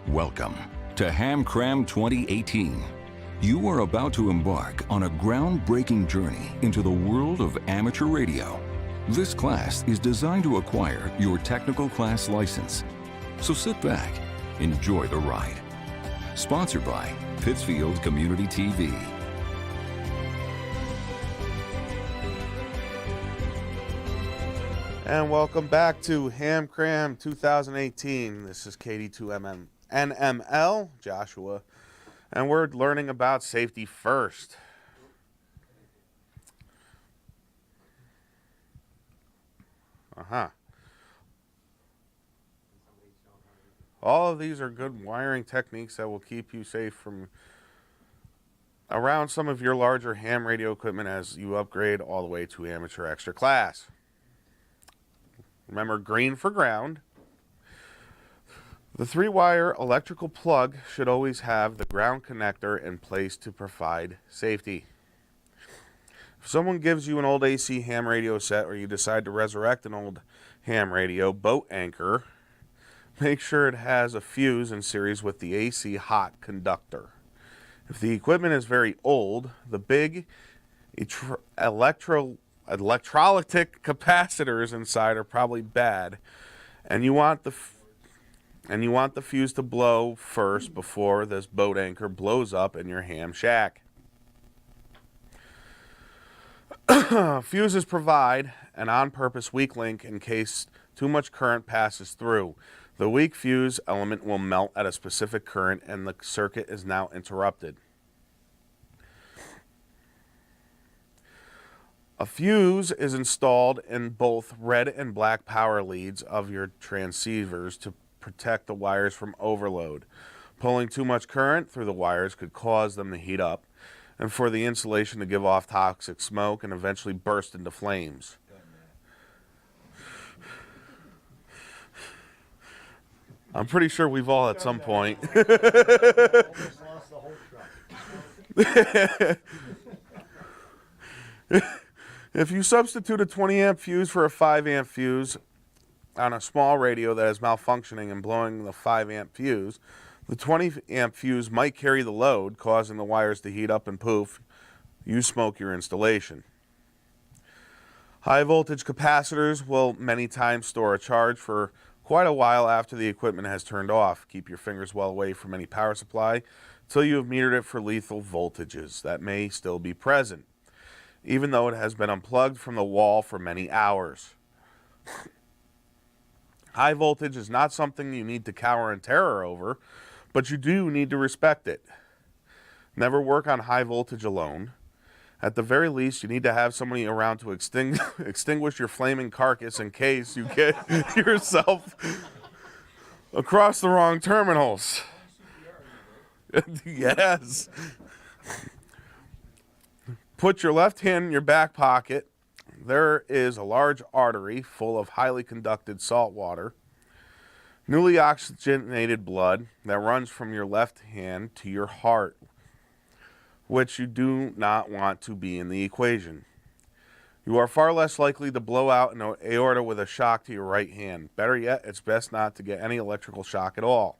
Welcome to HamCram2018. You are about to embark on a groundbreaking journey into the world of amateur radio. This class is designed to acquire your technical class license. So sit back, enjoy the ride. Sponsored by PittsField Community TV. And welcome back to HamCram2018. This is KD2NML, Joshua, and we're learning about safety first. All of these are good wiring techniques that will keep you safe from around some of your larger ham radio equipment as you upgrade all the way to amateur extra class. Remember, green for ground. The 3-wire electrical plug should always have the ground connector in place to provide safety. If someone gives you an old AC ham radio set, or you decide to resurrect an old ham radio boat anchor, make sure it has a fuse in series with the AC hot conductor. If the equipment is very old, the big electrolytic capacitors inside are probably bad, and you want the fuse to blow first before this boat anchor blows up in your ham shack. Fuses provide an on-purpose weak link in case too much current passes through. The weak fuse element will melt at a specific current and the circuit is now interrupted. A fuse is installed in both red and black power leads of your transceivers to protect the wires from overload. Pulling too much current through the wires could cause them to heat up and for the insulation to give off toxic smoke and eventually burst into flames. I'm pretty sure we've all at some point. If you substitute a 20 amp fuse for a 5 amp fuse on a small radio that is malfunctioning and blowing the 5 amp fuse, the 20 amp fuse might carry the load, causing the wires to heat up and poof, you smoke your installation. High voltage capacitors will many times store a charge for quite a while after the equipment has turned off. Keep your fingers well away from any power supply until you have metered it for lethal voltages that may still be present, even though it has been unplugged from the wall for many hours. High voltage is not something you need to cower in terror over, but you do need to respect it. Never work on high voltage alone. At the very least, you need to have somebody around to extinguish your flaming carcass in case you get yourself across the wrong terminals. Yes. Put your left hand in your back pocket. There is a large artery full of highly conducted salt water, newly oxygenated blood that runs from your left hand to your heart, which you do not want to be in the equation. You are far less likely to blow out an aorta with a shock to your right hand. Better yet, it's best not to get any electrical shock at all.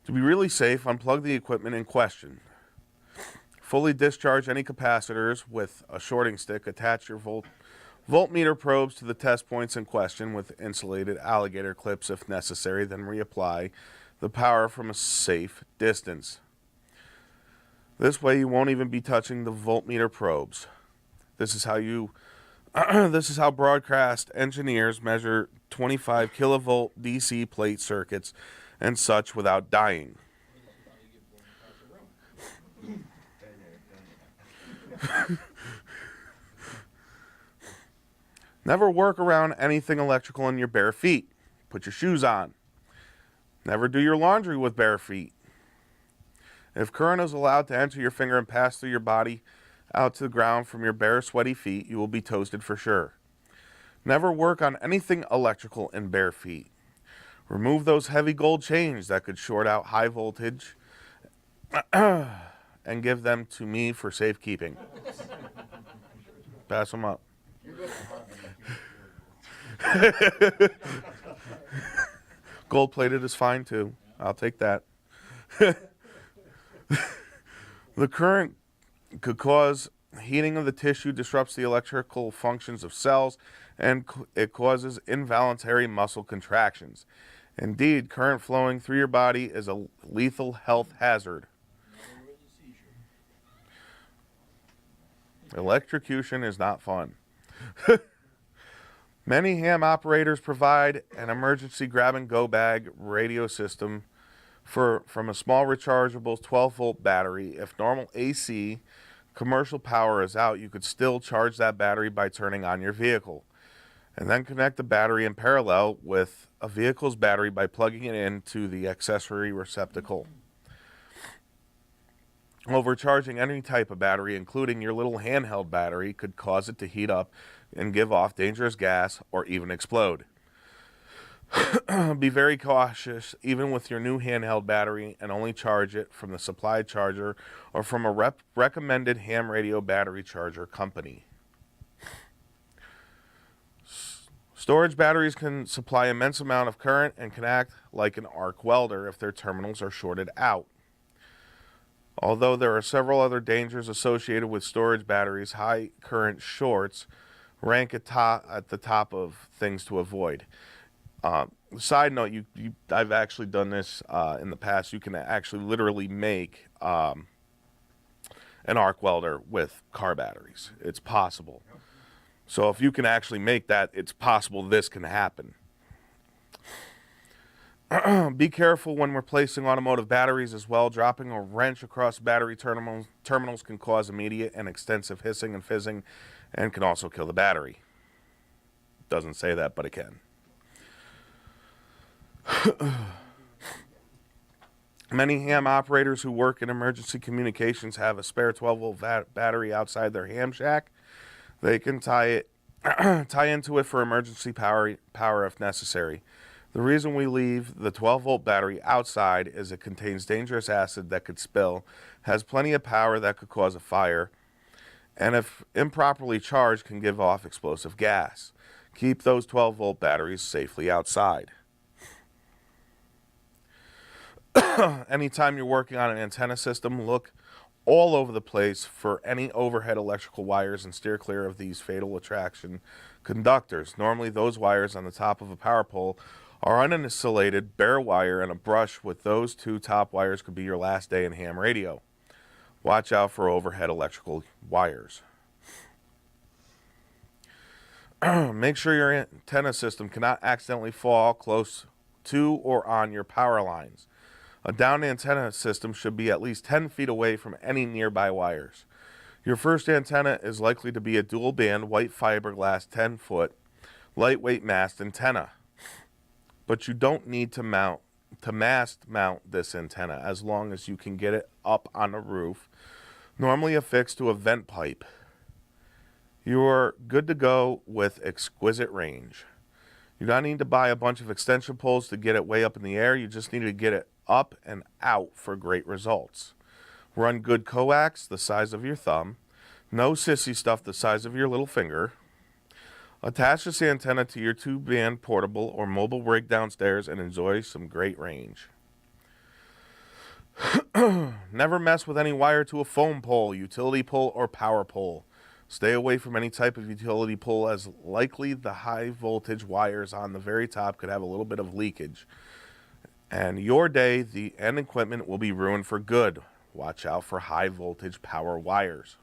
To be really safe, unplug the equipment in question. Fully discharge any capacitors with a shorting stick. Attach your voltmeter probes to the test points in question with insulated alligator clips if necessary, then reapply the power from a safe distance. This way you won't even be touching the voltmeter probes. This is how broadcast engineers measure 25 kilovolt DC plate circuits and such without dying. Never work around anything electrical in your bare feet. Put your shoes on. Never do your laundry with bare feet. If current is allowed to enter your finger and pass through your body out to the ground from your bare sweaty feet, you will be toasted for sure. Never work on anything electrical in bare feet. Remove those heavy gold chains that could short out high voltage and give them to me for safekeeping. Pass them up. Gold plated is fine too. I'll take that. The current could cause heating of the tissue, disrupts the electrical functions of cells, and it causes involuntary muscle contractions. Indeed, current flowing through your body is a lethal health hazard. Electrocution is not fun. Many ham operators provide an emergency grab-and-go bag radio system from a small rechargeable 12-volt battery. If normal AC commercial power is out, you could still charge that battery by turning on your vehicle, and then connect the battery in parallel with a vehicle's battery by plugging it into the accessory receptacle. Overcharging any type of battery, including your little handheld battery, could cause it to heat up and give off dangerous gas or even explode. Be very cautious even with your new handheld battery, and only charge it from the supplied charger or from a recommended ham radio battery charger company. Storage batteries can supply immense amount of current and can act like an arc welder if their terminals are shorted out. Although there are several other dangers associated with storage batteries, high current shorts rank at the top of things to avoid. Side note, I've actually done this in the past. You can actually literally make an arc welder with car batteries. It's possible. So if you can actually make that, it's possible this can happen. Be careful when replacing automotive batteries as well. Dropping a wrench across battery terminals can cause immediate and extensive hissing and fizzing, and can also kill the battery. Doesn't say that, but it can. Many ham operators who work in emergency communications have a spare 12-volt battery outside their ham shack. They can tie into it for emergency power if necessary. The reason we leave the 12-volt battery outside is it contains dangerous acid that could spill, has plenty of power that could cause a fire, and if improperly charged can give off explosive gas. Keep those 12-volt batteries safely outside. Anytime you're working on an antenna system, look all over the place for any overhead electrical wires and steer clear of these fatal attraction conductors. Normally those wires on the top of a power pole are uninsulated, bare wire, and a brush with those two top wires could be your last day in ham radio. Watch out for overhead electrical wires. Make sure your antenna system cannot accidentally fall close to or on your power lines. A downed antenna system should be at least 10 feet away from any nearby wires. Your first antenna is likely to be a dual band white fiberglass 10-foot lightweight mast antenna. But you don't need to mast mount this antenna as long as you can get it up on a roof, normally affixed to a vent pipe. You are good to go with exquisite range. You don't need to buy a bunch of extension poles to get it way up in the air. You just need to get it up and out for great results. Run good coax the size of your thumb. No sissy stuff the size of your little finger. Attach this antenna to your two-band portable or mobile rig downstairs and enjoy some great range. Never mess with any wire to a phone pole, utility pole, or power pole. Stay away from any type of utility pole, as likely the high voltage wires on the very top could have a little bit of leakage. And your day and equipment will be ruined for good. Watch out for high voltage power wires.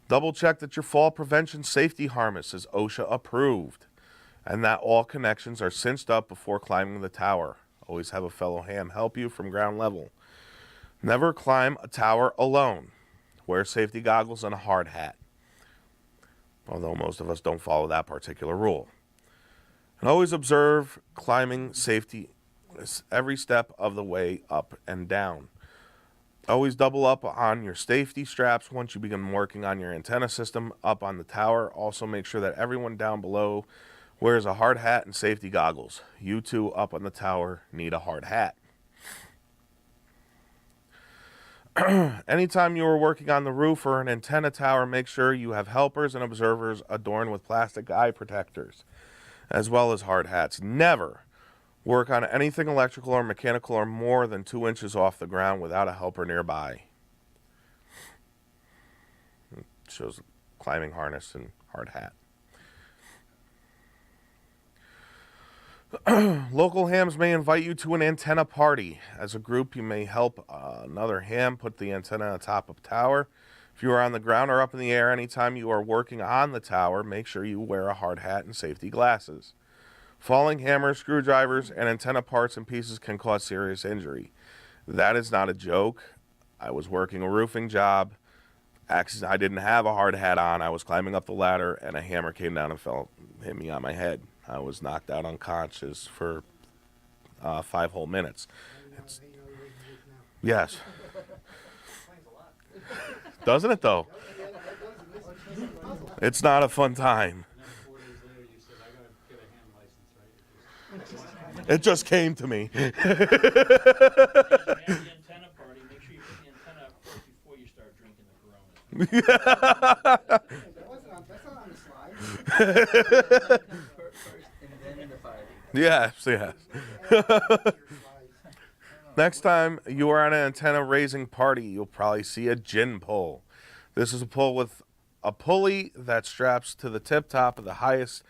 Double check that your fall prevention safety harness is OSHA approved and that all connections are cinched up before climbing the tower. Always have a fellow ham help you from ground level. Never climb a tower alone. Wear safety goggles and a hard hat, although most of us don't follow that particular rule. And always observe climbing safety every step of the way up and down. Always double up on your safety straps once you begin working on your antenna system up on the tower. Also make sure that everyone down below wears a hard hat and safety goggles. You two up on the tower need a hard hat. Anytime you are working on the roof or an antenna tower, make sure you have helpers and observers adorned with plastic eye protectors, as well as hard hats. Never Work on anything electrical or mechanical or more than 2 inches off the ground without a helper nearby. It shows climbing harness and hard hat. Local hams may invite you to an antenna party. As a group, you may help another ham put the antenna on top of a tower. If you are on the ground or up in the air anytime you are working on the tower, make sure you wear a hard hat and safety glasses. Falling hammers, screwdrivers, and antenna parts and pieces can cause serious injury. That is not a joke. I was working a roofing job. I didn't have a hard hat on. I was climbing up the ladder, and a hammer came down and hit me on my head. I was knocked out unconscious for 5 whole minutes. Yes. Doesn't it, though? It's not a fun time. It just came to me. At the antenna party, make sure you put the antenna up first before you start drinking the Corona. That's not on the slide. First and then in the party. Yes, yes. Next time you are on an antenna raising party, you'll probably see a gin pole. This is a pole with a pulley that straps to the tip top of the highest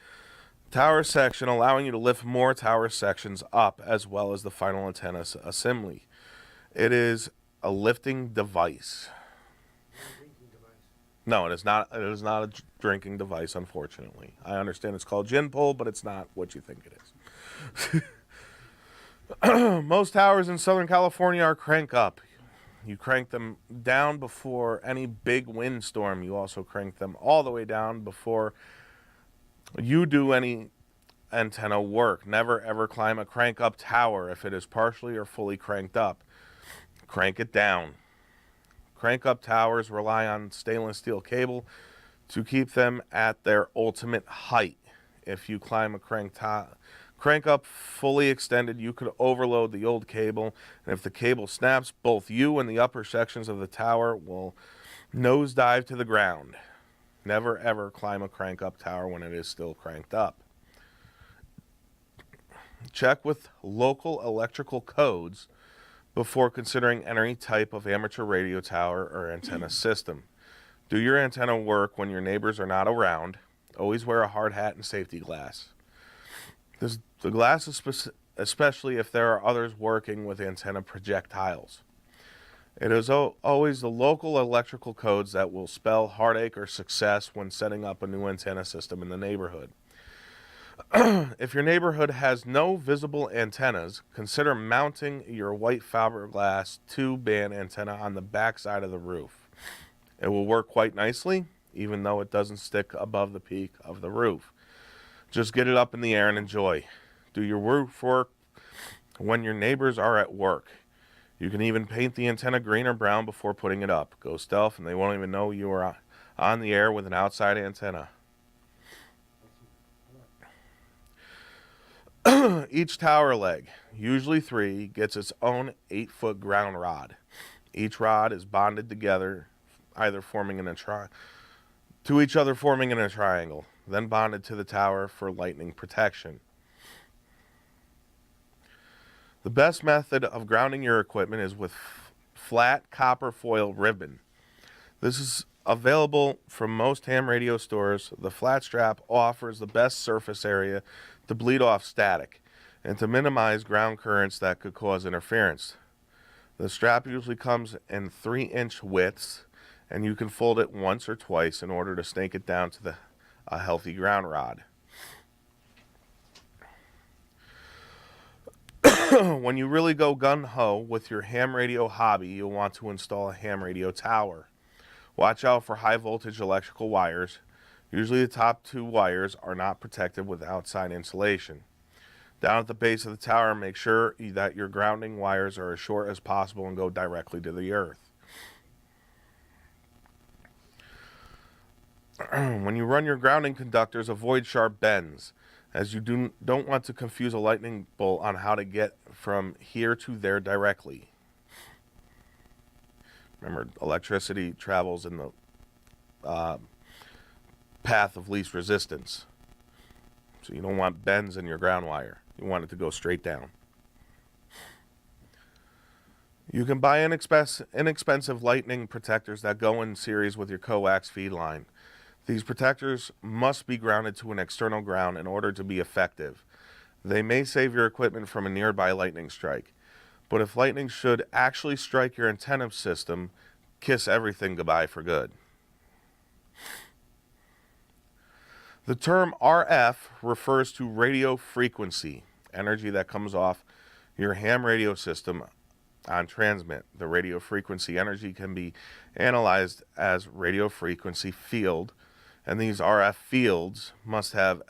tower section, allowing you to lift more tower sections up as well as the final antenna assembly. It is a lifting device. No, it is not. It is not a drinking device, unfortunately. I understand it's called gin pole, but it's not what you think it is. Most towers in Southern California are crank up. You crank them down before any big windstorm. You also crank them all the way down before you do any antenna work. Never ever climb a crank up tower if it is partially or fully cranked up. Crank it down. Crank up towers rely on stainless steel cable to keep them at their ultimate height. If you climb a crank up fully extended, you could overload the old cable, and if the cable snaps, both you and the upper sections of the tower will nosedive to the ground. Never ever climb a crank up tower when it is still cranked up. Check with local electrical codes before considering any type of amateur radio tower or antenna system. Do your antenna work when your neighbors are not around. Always wear a hard hat and safety glass. The glass is especially if there are others working with antenna projectiles. It is always the local electrical codes that will spell heartache or success when setting up a new antenna system in the neighborhood. If your neighborhood has no visible antennas, consider mounting your white fiberglass 2-band antenna on the back side of the roof. It will work quite nicely, even though it doesn't stick above the peak of the roof. Just get it up in the air and enjoy. Do your roof work when your neighbors are at work. You can even paint the antenna green or brown before putting it up. Go stealth and they won't even know you are on the air with an outside antenna. Each tower leg, usually 3, gets its own 8-foot ground rod. Each rod is bonded together, either forming in a to each other forming in a triangle, then bonded to the tower for lightning protection. The best method of grounding your equipment is with flat copper foil ribbon. This is available from most ham radio stores. The flat strap offers the best surface area to bleed off static and to minimize ground currents that could cause interference. The strap usually comes in 3-inch widths, and you can fold it once or twice in order to snake it down to a healthy ground rod. When you really go gung-ho with your ham radio hobby, you'll want to install a ham radio tower. Watch out for high voltage electrical wires. Usually the top 2 wires are not protected with outside insulation. Down at the base of the tower, make sure that your grounding wires are as short as possible and go directly to the earth. When you run your grounding conductors, avoid sharp bends, as you don't want to confuse a lightning bolt on how to get from here to there directly. Remember, electricity travels in the path of least resistance. So you don't want bends in your ground wire. You want it to go straight down. You can buy inexpensive lightning protectors that go in series with your coax feed line. These protectors must be grounded to an external ground in order to be effective. They may save your equipment from a nearby lightning strike, but if lightning should actually strike your antenna system, kiss everything goodbye for good. The term RF refers to radio frequency, energy that comes off your ham radio system on transmit. The radio frequency energy can be analyzed as radio frequency field, and these RF fields must have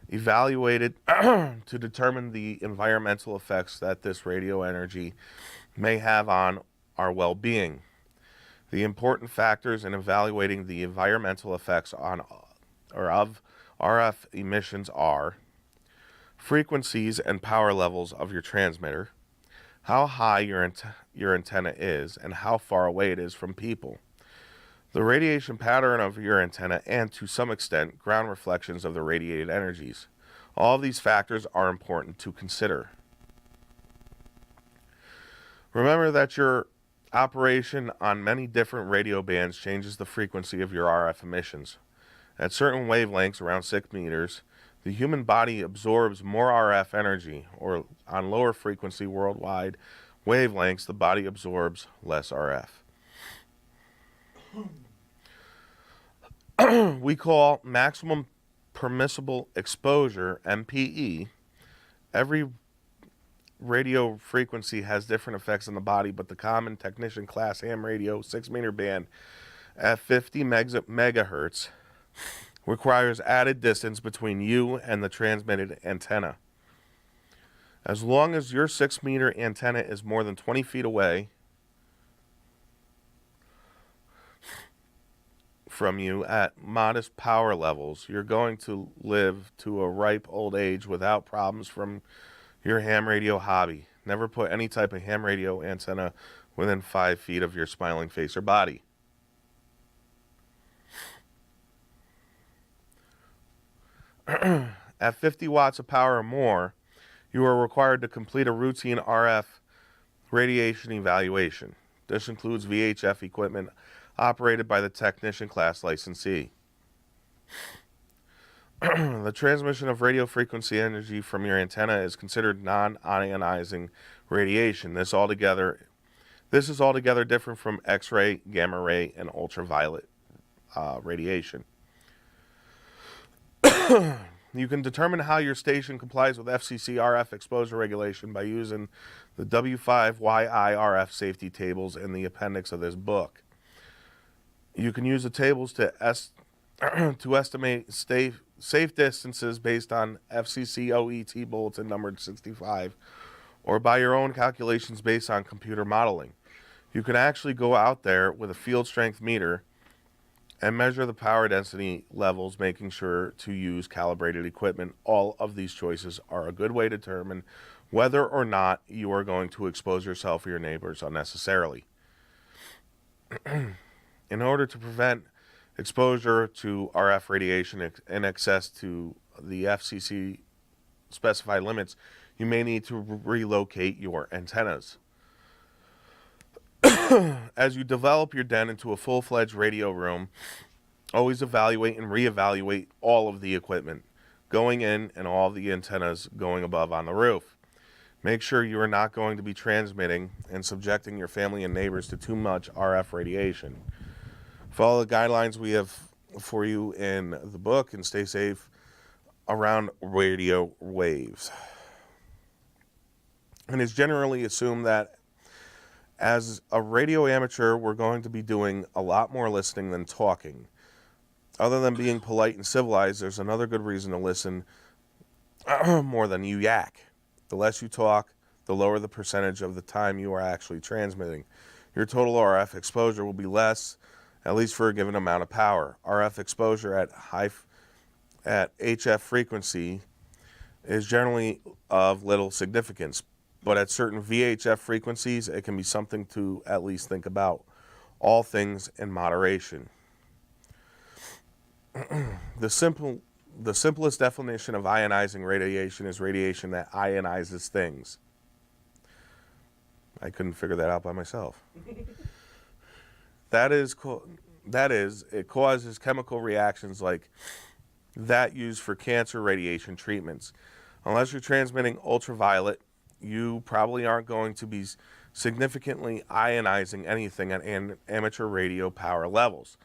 evaluated to determine the environmental effects that this radio energy may have on our well-being. The important factors in evaluating the environmental effects on or of RF emissions are frequencies and power levels of your transmitter, how high your antenna is, and how far away it is from people, the radiation pattern of your antenna, and to some extent, ground reflections of the radiated energies. All of these factors are important to consider. Remember that your operation on many different radio bands changes the frequency of your RF emissions. At certain wavelengths, around 6 meters, the human body absorbs more RF energy, or on lower frequency worldwide wavelengths, the body absorbs less RF. We call maximum permissible exposure, MPE. Every radio frequency has different effects on the body, but the common technician class ham radio 6-meter band at 50 megahertz requires added distance between you and the transmitted antenna. As long as your 6-meter antenna is more than 20 feet away from you at modest power levels, you're going to live to a ripe old age without problems from your ham radio hobby. Never put any type of ham radio antenna within 5 feet of your smiling face or body. At 50 watts of power or more, you are required to complete a routine RF radiation evaluation. This includes VHF equipment operated by the technician class licensee. The transmission of radio frequency energy from your antenna is considered non-ionizing radiation. This is altogether different from X-ray, gamma ray, and ultraviolet radiation. You can determine how your station complies with FCC RF exposure regulation by using the W5YI safety tables in the appendix of this book. You can use the tables to estimate safe distances based on FCC OET bulletin numbered 65, or by your own calculations based on computer modeling. You can actually go out there with a field strength meter and measure the power density levels, making sure to use calibrated equipment. All of these choices are a good way to determine whether or not you are going to expose yourself or your neighbors unnecessarily. In order to prevent exposure to RF radiation in excess to the FCC specified limits, you may need to relocate your antennas. As you develop your den into a full-fledged radio room, always evaluate and reevaluate all of the equipment going in and all of the antennas going above on the roof. Make sure you are not going to be transmitting and subjecting your family and neighbors to too much RF radiation. Follow the guidelines we have for you in the book and stay safe around radio waves. And it's generally assumed that as a radio amateur, we're going to be doing a lot more listening than talking. Other than being polite and civilized, there's another good reason to listen more than you yak. The less you talk, the lower the percentage of the time you are actually transmitting. Your total RF exposure will be less, at least for a given amount of power. RF exposure at HF frequency is generally of little significance, but at certain VHF frequencies, it can be something to at least think about. All things in moderation. The the simplest definition of ionizing radiation is radiation that ionizes things. I couldn't figure that out by myself. That is, it causes chemical reactions like that used for cancer radiation treatments. Unless you're transmitting ultraviolet, you probably aren't going to be significantly ionizing anything at amateur radio power levels.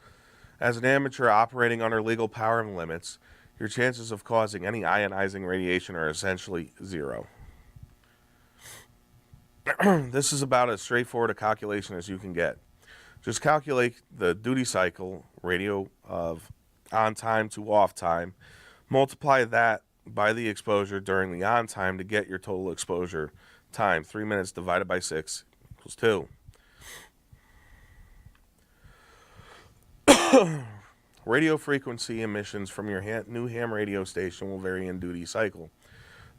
As an amateur operating under legal power limits, your chances of causing any ionizing radiation are essentially zero. This is about as straightforward a calculation as you can get. Just calculate the duty cycle radio of on time to off time, multiply that by the exposure during the on time to get your total exposure time. 3 minutes divided by 6 equals 2. Radio frequency emissions from your new ham radio station will vary in duty cycle.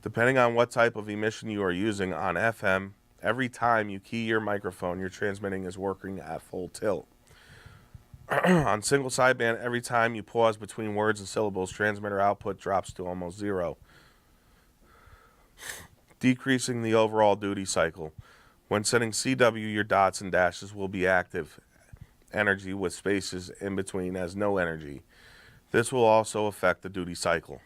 Depending on what type of emission you are using on FM, every time you key your microphone, your transmitting is working at full tilt. On single sideband, every time you pause between words and syllables, transmitter output drops to almost zero, decreasing the overall duty cycle. When setting CW, your dots and dashes will be active energy with spaces in between as no energy. This will also affect the duty cycle.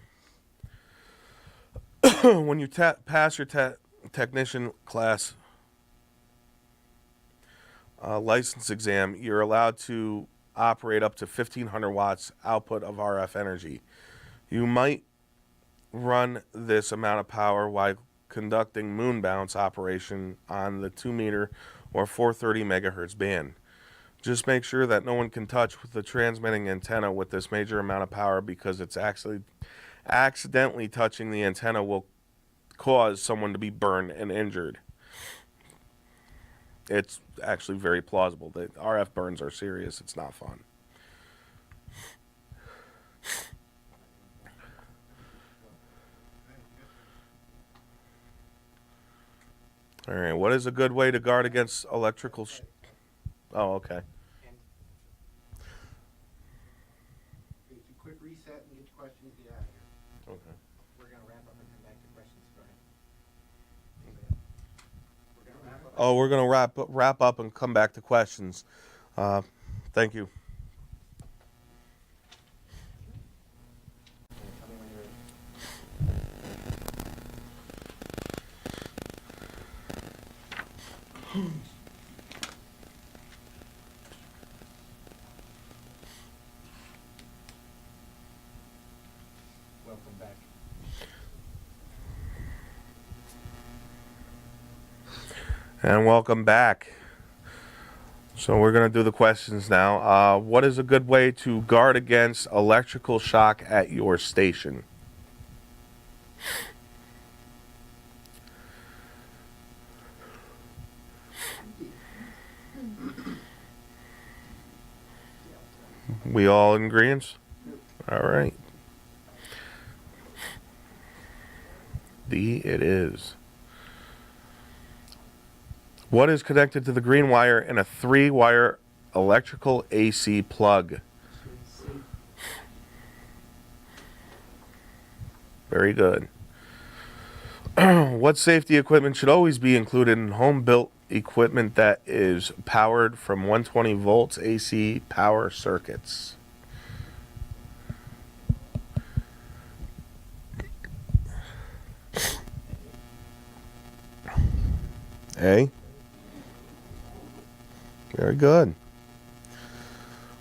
When you pass your technician class license exam, you're allowed to operate up to 1,500 watts output of RF energy. You might run this amount of power while conducting moon bounce operation on the 2 meter or 430 megahertz band. Just make sure that no one can touch with the transmitting antenna with this major amount of power, because it's actually accidentally touching the antenna will cause someone to be burned and injured. It's actually very plausible. The RF burns are serious. It's not fun. All right, what is a good way to guard against electrical oh, okay. It's a quick reset and get your questions, get out of here. Okay. We're going to wrap up and come back to questions. Go ahead. We're going to wrap up. Oh, we're going to wrap up and come back to questions. Thank you. Welcome back. And welcome back. So we're going to do the questions now. What is a good way to guard against electrical shock at your station? We all in agreement? All right. D it is. What is connected to the green wire in a 3-wire electrical AC plug? Very good. What safety equipment should always be included in home-built equipment that is powered from 120 volts AC power circuits? A. Very good.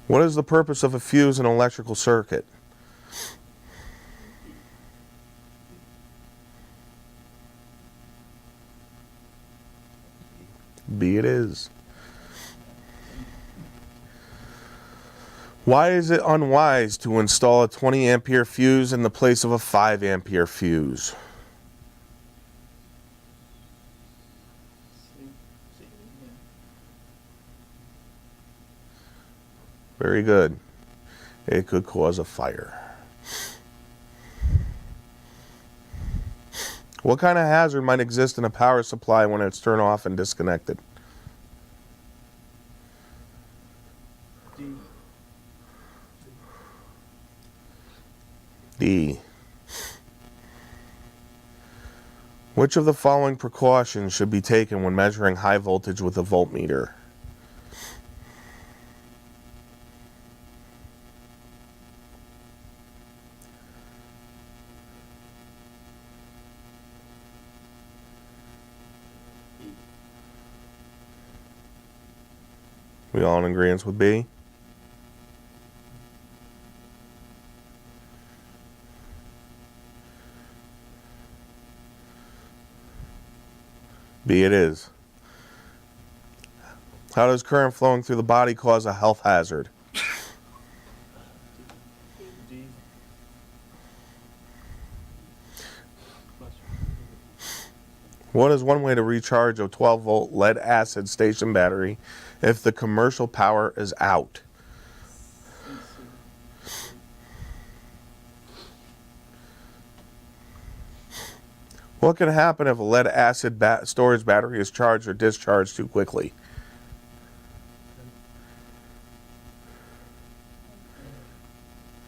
What is the purpose of a fuse in an electrical circuit? B it is. Why is it unwise to install a 20 ampere fuse in the place of a 5 ampere fuse? Very good. It could cause a fire. What kind of hazard might exist in a power supply when it's turned off and disconnected? D. Which of the following precautions should be taken when measuring high voltage with a voltmeter? We all in agreement with B? B it is. How does current flowing through the body cause a health hazard? D. What is one way to recharge a 12-volt lead-acid station battery if the commercial power is out? What can happen if a lead-acid storage battery is charged or discharged too quickly?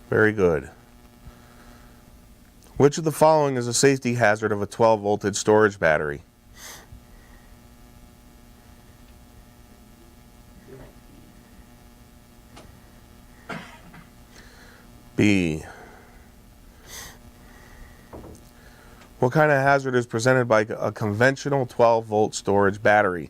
Very good. Which of the following is a safety hazard of a 12-voltage storage battery? B. What kind of hazard is presented by a conventional 12-volt storage battery?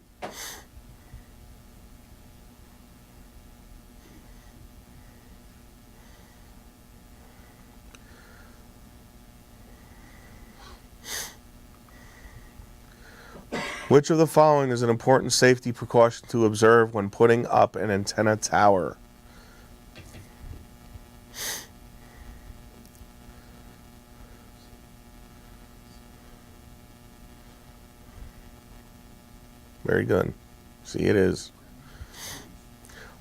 Which of the following is an important safety precaution to observe when putting up an antenna tower? Very good. See, it is.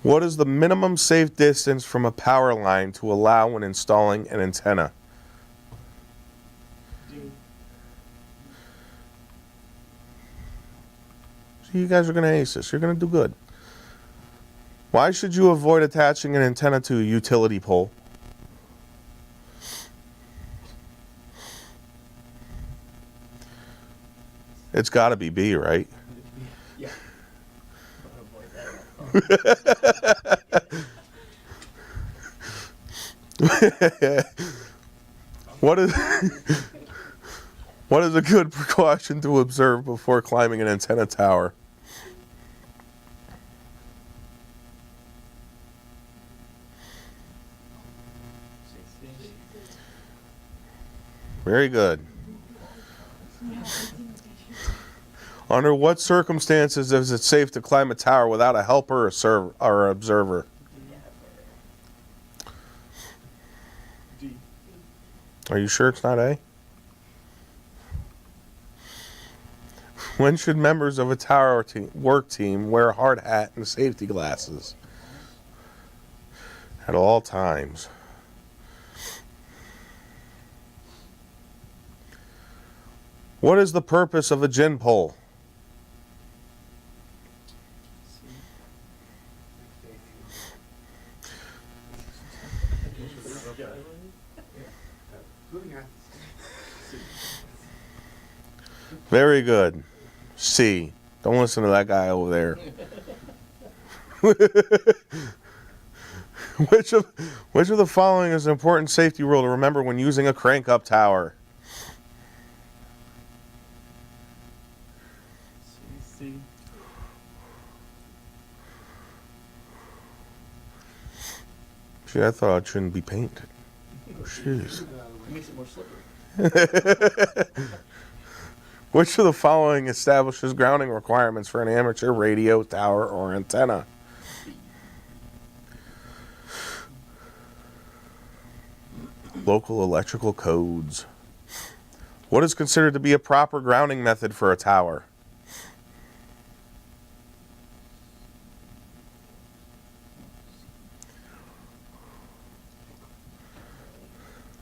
What is the minimum safe distance from a power line to allow when installing an antenna? D. So you guys are going to ace this. You're going to do good. Why should you avoid attaching an antenna to a utility pole? It's got to be B, right? Yeah. What is what is a good precaution to observe before climbing an antenna tower? Very good. Under what circumstances is it safe to climb a tower without a helper or observer? D. Are you sure it's not A? When should members of a tower work team wear a hard hat and safety glasses? At all times. What is the purpose of a gin pole? Moving on. Very good. C. Don't listen to that guy over there. Which of the following is an important safety rule to remember when using a crank-up tower? C. Gee, I thought it shouldn't be painted. Jeez. It makes it more slippery. Which of the following establishes grounding requirements for an amateur radio, tower, or antenna? Local electrical codes. What is considered to be a proper grounding method for a tower?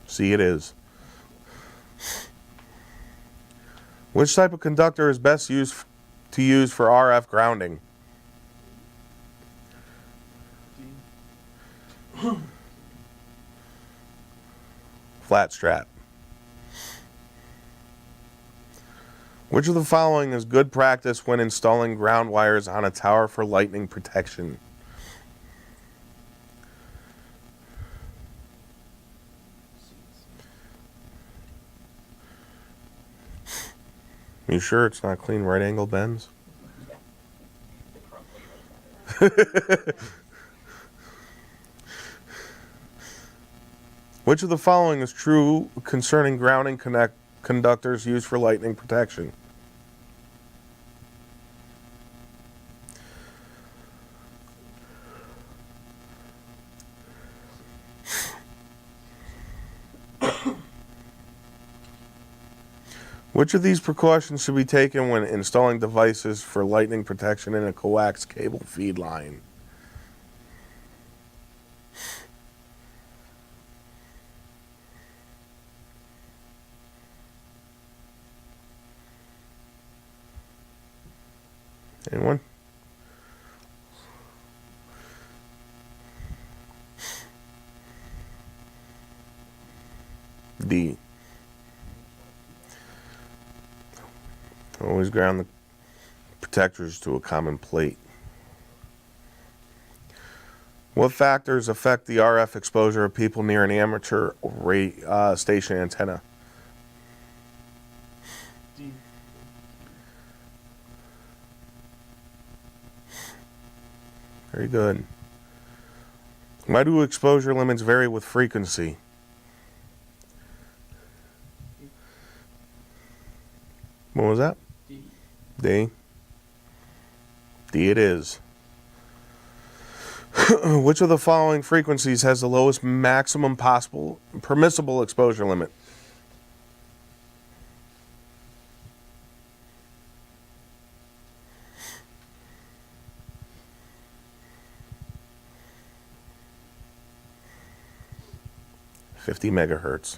See, it is. Which type of conductor is best used to use for RF grounding? flat strap. Which of the following is good practice when installing ground wires on a tower for lightning protection? You sure it's not clean right angle bends? Which of the following is true concerning grounding conductors used for lightning protection? Which of these precautions should be taken when installing devices for lightning protection in a coax cable feed line? Anyone? D. Always ground the protectors to a common plate. What factors affect the RF exposure of people near an amateur station antenna? D. Very good. Why do exposure limits vary with frequency? What was that? D. D. D it is. Which of the following frequencies has the lowest maximum possible permissible exposure limit? (50 megahertz).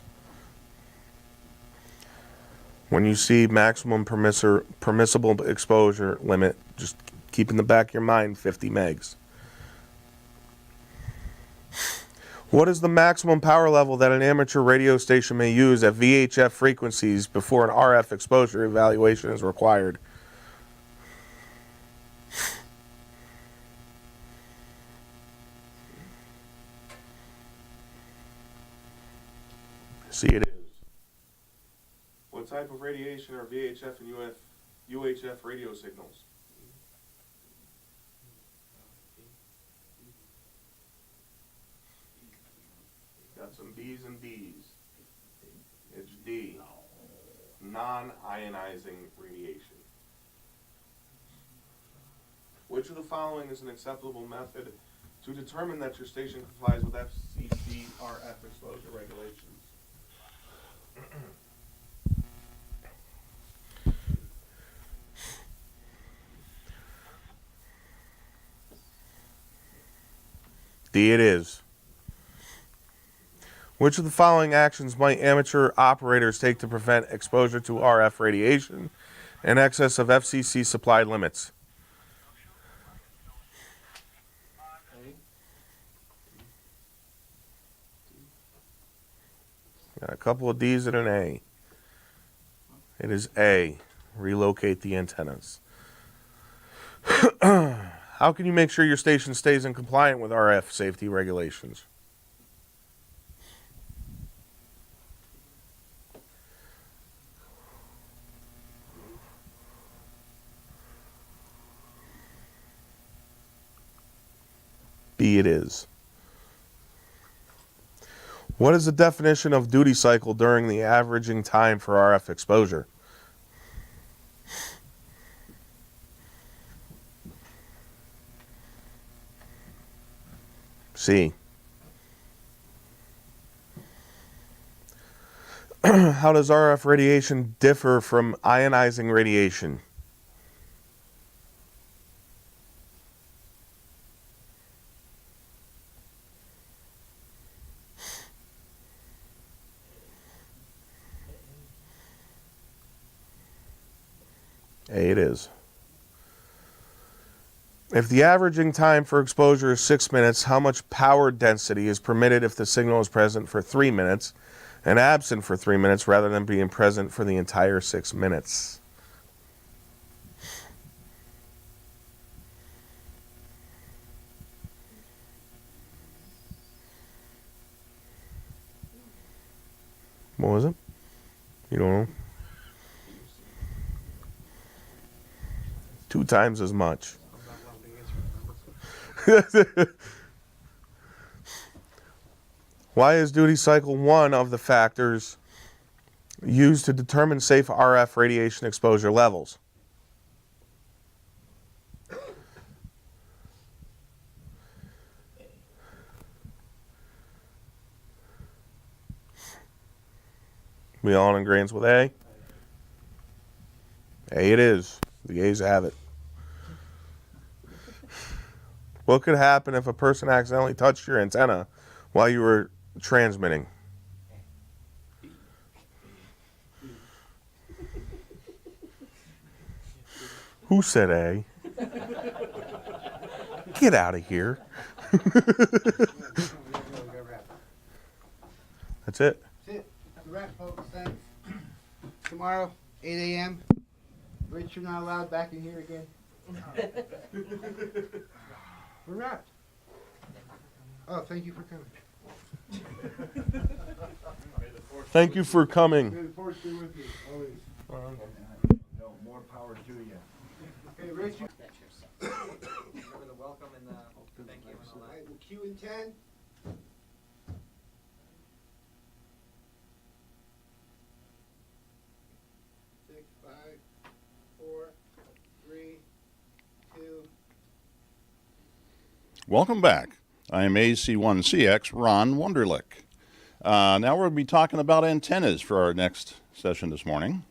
When you see maximum permissible exposure limit, just keep in the back of your mind 50 megs. What is the maximum power level that an amateur radio station may use at VHF frequencies before an RF exposure evaluation is required? See, it is. What type of radiation are VHF and UHF radio signals? Got some B's and D's. It's D. Non-ionizing radiation. Which of the following is an acceptable method to determine that your station complies with FCC RF exposure regulations? D it is. Which of the following actions might amateur operators take to prevent exposure to RF radiation in excess of FCC supplied limits? Got a couple of D's and an A. It is A. Relocate the antennas. How can you make sure your station stays in compliant with RF safety regulations? B it is. What is the definition of duty cycle during the averaging time for RF exposure? C. How does RF radiation differ from ionizing radiation? A it is. If the averaging time for exposure is 6 minutes, how much power density is permitted if the signal is present for 3 minutes and absent for 3 minutes rather than being present for the entire 6 minutes. What was it? You don't know? 2 times as much. Why is duty cycle one of the factors used to determine safe RF radiation exposure levels? We all in agreement with A? A it is. The A's have it. What could happen if a person accidentally touched your antenna while you were transmitting? Who said A? Get out of here. That's it. That's it. That's a wrap, folks. Thanks. Tomorrow, 8 a.m. Rich, you're not allowed back in here again. We're wrapped. Oh, thank you for coming. Thank you for coming. May the force be with you, always. No, more power to you. Okay, Rich, you... Remember the welcome and the thank you and all All that. right, we'll cue in 10. 6, 5, 4, 3, 2. Welcome back. I am AC1CX Ron Wunderlich. Now we'll be talking about antennas for our next session this morning.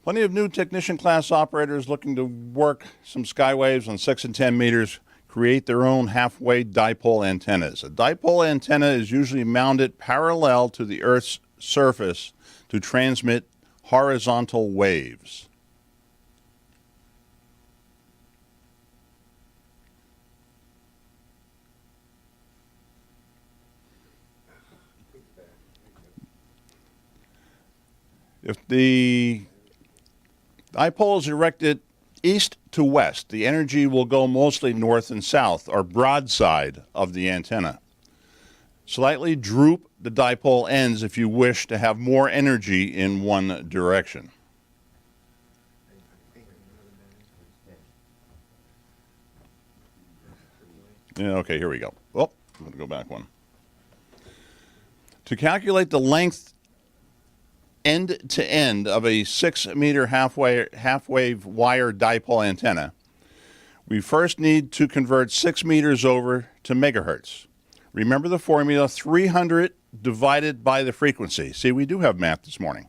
Plenty of new technician class operators looking to work some skywaves on 6 and 10 meters create their own halfway dipole antennas. A dipole antenna is usually mounted parallel to the Earth's surface to transmit horizontal waves. If the dipole is erected east to west, the energy will go mostly north and south, or broadside of the antenna. Slightly droop the dipole ends if you wish to have more energy in one direction. Yeah, okay, here we go. Oh, I'm going to go back one. To calculate the length end to end of a 6-meter half-wave wire dipole antenna, we first need to convert 6 meters over to megahertz. Remember the formula, 300 divided by the frequency. See, we do have math this morning.